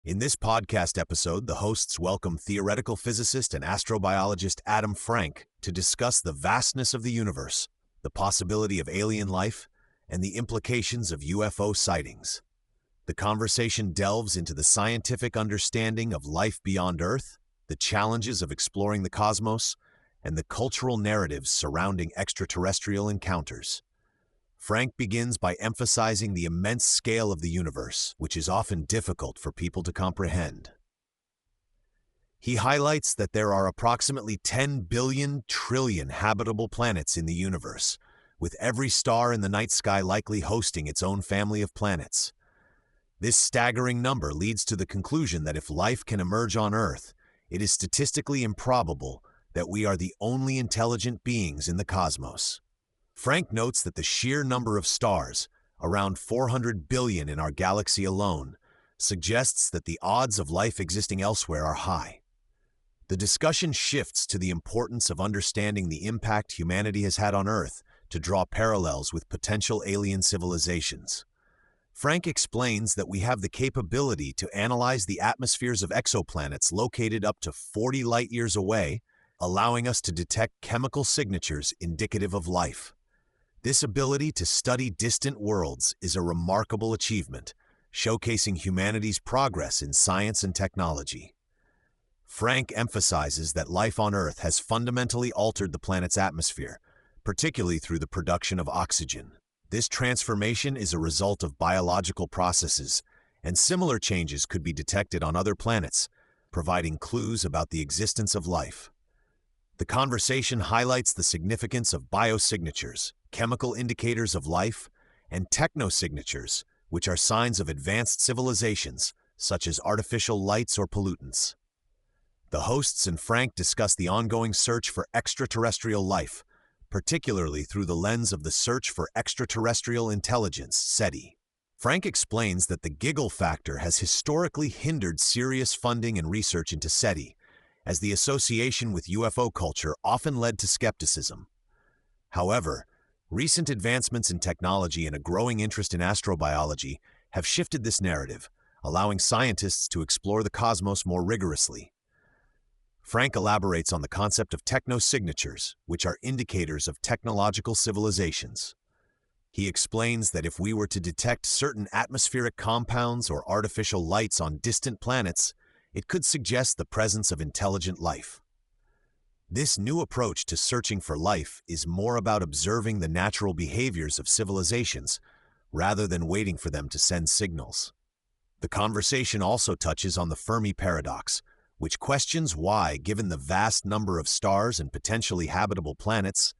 In this podcast episode, the hosts welcome theoretical physicist and astrobiologist Adam Frank to discuss the vastness of the universe, the possibility of alien life, and the implications of UFO sightings. The conversation delves into the scientific understanding of life beyond Earth, the challenges of exploring the cosmos, and the cultural narratives surrounding extraterrestrial encounters. Frank begins by emphasizing the immense scale of the universe, which is often difficult for people to comprehend. He highlights that there are approximately 10 billion trillion habitable planets in the universe, with every star in the night sky likely hosting its own family of planets. This staggering number leads to the conclusion that if life can emerge on Earth, it is statistically improbable that we are the only intelligent beings in the cosmos. Frank notes that the sheer number of stars, around 400 billion in our galaxy alone, suggests that the odds of life existing elsewhere are high. The discussion shifts to the importance of understanding the impact humanity has had on Earth to draw parallels with potential alien civilizations. Frank explains that we have the capability to analyze the atmospheres of exoplanets located up to 40 light-years away, allowing us to detect chemical signatures indicative of life. This ability to study distant worlds is a remarkable achievement, showcasing humanity's progress in science and technology. Frank emphasizes that life on Earth has fundamentally altered the planet's atmosphere, particularly through the production of oxygen. This transformation is a result of biological processes, and similar changes could be detected on other planets, providing clues about the existence of life. The conversation highlights the significance of biosignatures, chemical indicators of life, and techno-signatures, which are signs of advanced civilizations, such as artificial lights or pollutants. The hosts and Frank discuss the ongoing search for extraterrestrial life, particularly through the lens of the Search for Extraterrestrial Intelligence, SETI. Frank explains that the giggle factor has historically hindered serious funding and research into SETI, as the association with UFO culture often led to skepticism. However, recent advancements in technology and a growing interest in astrobiology have shifted this narrative, allowing scientists to explore the cosmos more rigorously. Frank elaborates on the concept of techno-signatures, which are indicators of technological civilizations. He explains that if we were to detect certain atmospheric compounds or artificial lights on distant planets, it could suggest the presence of intelligent life. This new approach to searching for life is more about observing the natural behaviors of civilizations, rather than waiting for them to send signals. The conversation also touches on the Fermi Paradox, which questions why, given the vast number of stars and potentially habitable planets,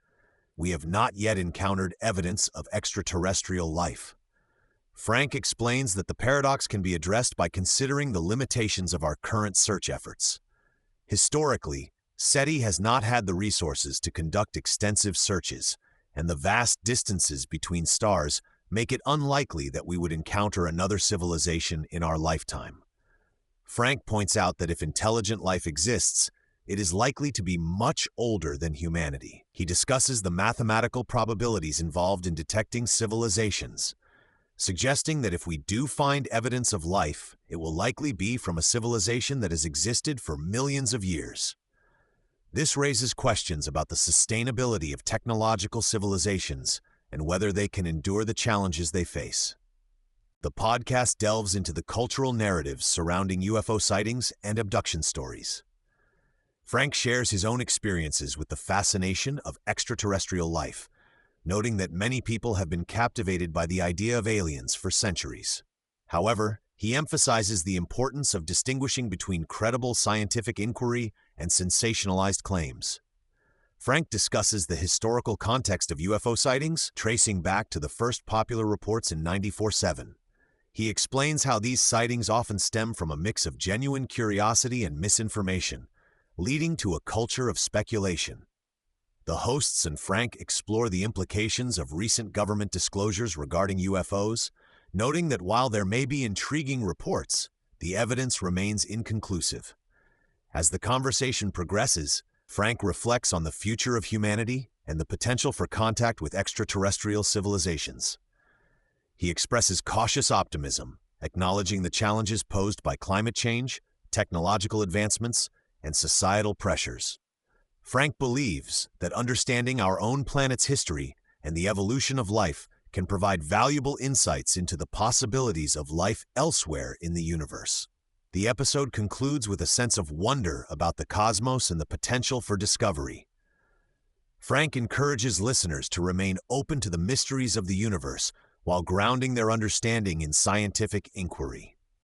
we have not yet encountered evidence of extraterrestrial life. Frank explains that the paradox can be addressed by considering the limitations of our current search efforts. Historically, SETI has not had the resources to conduct extensive searches, and the vast distances between stars make it unlikely that we would encounter another civilization in our lifetime. Frank points out that if intelligent life exists, it is likely to be much older than humanity. He discusses the mathematical probabilities involved in detecting civilizations, suggesting that if we do find evidence of life, it will likely be from a civilization that has existed for millions of years. This raises questions about the sustainability of technological civilizations and whether they can endure the challenges they face. The podcast delves into the cultural narratives surrounding UFO sightings and abduction stories. Frank shares his own experiences with the fascination of extraterrestrial life, noting that many people have been captivated by the idea of aliens for centuries. However, he emphasizes the importance of distinguishing between credible scientific inquiry and sensationalized claims. Frank discusses the historical context of UFO sightings, tracing back to the first popular reports in 1994-7. He explains how these sightings often stem from a mix of genuine curiosity and misinformation, leading to a culture of speculation. The hosts and Frank explore the implications of recent government disclosures regarding UFOs, noting that while there may be intriguing reports, the evidence remains inconclusive. As the conversation progresses, Frank reflects on the future of humanity and the potential for contact with extraterrestrial civilizations. He expresses cautious optimism, acknowledging the challenges posed by climate change, technological advancements, and societal pressures. Frank believes that understanding our own planet's history and the evolution of life can provide valuable insights into the possibilities of life elsewhere in the universe. The episode concludes with a sense of wonder about the cosmos and the potential for discovery. Frank encourages listeners to remain open to the mysteries of the universe while grounding their understanding in scientific inquiry.